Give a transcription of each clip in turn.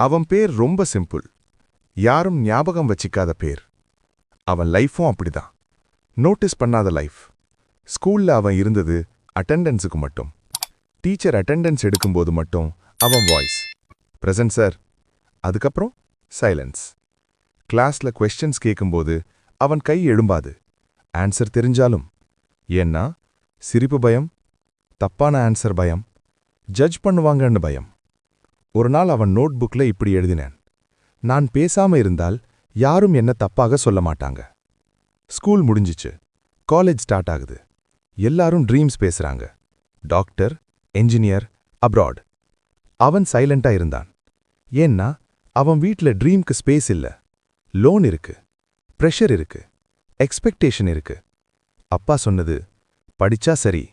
அவன் பேர் ரொம்ப சிம்பிள். யாரும் ஞாபகம் வச்சிக்காத பேர். அவன் லைஃப்பும் அப்படிதான். நோட்டீஸ் பண்ணாத லைஃப். ஸ்கூல்ல அவன் இருந்தது அட்டெண்டன்ஸுக்கு மட்டும். டீச்சர் அட்டெண்டன்ஸ் எடுக்கும்போது மட்டும் அவன் வாய்ஸ் பிரசன்ட் சார். அதுக்கப்புறம் சைலன்ஸ். கிளாஸ்ல கொஸ்டின்ஸ் கேட்கும்போது அவன் கை எழும்பாது. ஆன்சர் தெரிஞ்சாலும். ஏன்னா சிரிப்பு பயம், தப்பான ஆன்சர் பயம், ஜட்ஜ் பண்ணுவாங்கன்னு பயம். ஒரு நாள் அவன் நோட் புக்ல இப்படி எழுதினேன்: நான் பேசாம இருந்தால் யாரும் என்ன தப்பாக சொல்ல மாட்டாங்க. ஸ்கூல் முடிஞ்சிச்சு, காலேஜ் ஸ்டார்ட் ஆகுது. எல்லாரும் ட்ரீம்ஸ் பேசுறாங்க. Doctor, engineer, abroad. அவன் சைலண்டா இருந்தான். ஏன்னா அவன் வீட்ல ட்ரீம்க்கு ஸ்பேஸ் இல்ல. லோன் இருக்கு, பிரஷர் இருக்கு, எக்ஸ்பெக்டேஷன் இருக்கு. அப்பா சொன்னது, படிச்சா சரி,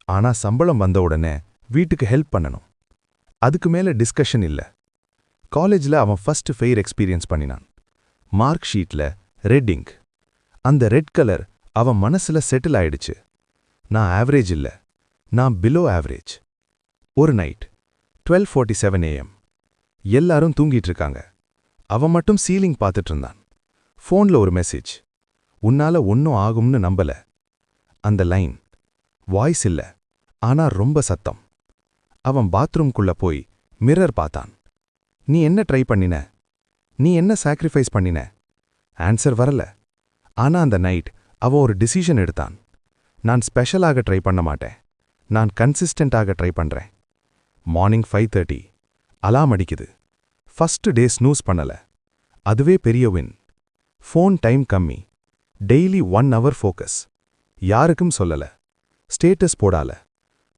ஆனா சம்பளம் வந்த உடனே வீட்டுக்கு ஹெல்ப் பண்ணணும். அதுக்கு மேல டிஸ்கஷன் இல்ல. காலேஜ்ல அவன் ஃபர்ஸ்ட் ஃபெயர் எக்ஸ்பீரியன்ஸ் பண்ணினான். மார்க் ஷீட்ல ரெட் இங்க். அந்த ரெட் கலர் அவன் மனசுல செட்டில் ஆயிடுச்சு. நான் ஆவரேஜ் இல்ல, நான் பிலோ ஆவரேஜ். ஒரு நைட் 12:47 AM. எல்லாரும் தூங்கிட்டு இருக்காங்க. அவன் மட்டும் சீலிங் பார்த்துட்டு இருந்தான். ஃபோன்ல ஒரு மெசேஜ்: உன்னால ஒன்னும் ஆகும்னு நம்பல. அந்த லைன் வாய்ஸ் இல்ல, ஆனா ரொம்ப சத்தம். அவன் பாத்ரூம்குள்ள போய் மிரர் பார்த்தான். நீ என்ன ட்ரை பண்ணின? நீ என்ன சாக்ரிஃபைஸ் பண்ணின? ஆன்சர் வரல. ஆனா அந்த நைட் அவன் ஒரு டிசிஷன் எடுத்தான். நான் ஸ்பெஷலாக ட்ரை பண்ண மாட்டேன், நான் கன்சிஸ்டன்டாக ட்ரை பண்றேன். மார்னிங் 5:30 அலாம் அடிக்குது. ஃபர்ஸ்ட் டே ஸ்னூஸ் பண்ணல. அதுவே பெரிய வின். ஃபோன் டைம் கம்மி. Daily 1 hour focus. யாருக்கும் சொல்லல. ஸ்டேட்டஸ் போடால,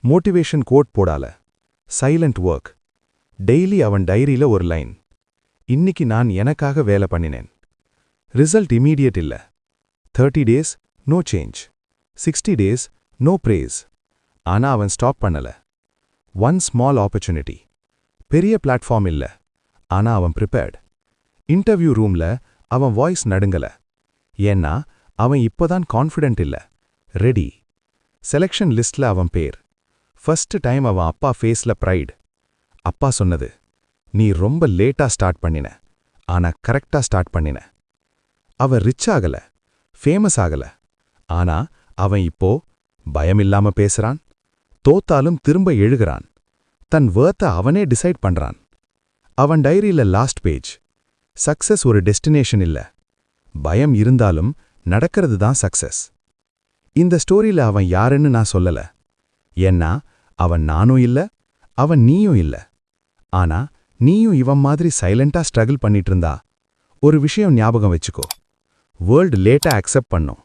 மோட்டிவேஷன் கோட் போடால. Silent work. டெய்லி அவன் டைரியில ஒரு லைன்: இன்னைக்கு நான் எனக்காக வேலை பண்ணினேன். ரிசல்ட் இமீடியட் இல்ல. 30 days no change, 60 days no brace. ஆனா அவன் ஸ்டாப் பண்ணல. One small opportunity. பெரிய பிளாட்ஃபார்ம் இல்ல, ஆனா அவன் ப்ரிப்பேர்ட். இன்டர்வியூ ரூம்ல அவன் வாய்ஸ் நடுங்கல. ஏன்னா அவன் இப்போதான் கான்ஃபிடென்ட் இல்ல, ரெடி. செலக்ஷன் லிஸ்ட்ல அவன் பேர். ஃபர்ஸ்ட் டைம் அவன் அப்பா ஃபேஸ்ல ப்ரைட். அப்பா சொன்னது, நீ ரொம்ப லேட்டா ஸ்டார்ட் பண்ணின, ஆனா கரெக்டா ஸ்டார்ட் பண்ணின. அவன் ரிச் ஆகல, ஃபேமஸ் ஆகல, ஆனா அவன் இப்போ பயமில்லாம பேசுறான். தோத்தாலும் திரும்ப எழுகிறான். தன் வேர்த்த அவனே டிசைட் பண்றான். அவன் டைரியில லாஸ்ட் பேஜ்: சக்சஸ் ஒரு டெஸ்டினேஷன் இல்ல, பயம் இருந்தாலும் நடக்கிறது தான் சக்சஸ். இந்த ஸ்டோரியில அவன் யாருன்னு நான் சொல்லல. ஏன்னா அவன் நானும் இல்ல, அவன் நீயும் இல்ல. ஆனா நீயும் இவன் மாதிரி சைலண்டா ஸ்ட்ரகிள் பண்ணிட்டு இருந்தா ஒரு விஷயம் ஞாபகம் வச்சுக்கோ: வேர்ல்டு லேட்டா அக்செப்ட் பண்ணும்,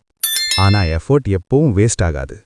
ஆனா எஃபோர்ட் எப்பவும் வேஸ்ட் ஆகாது.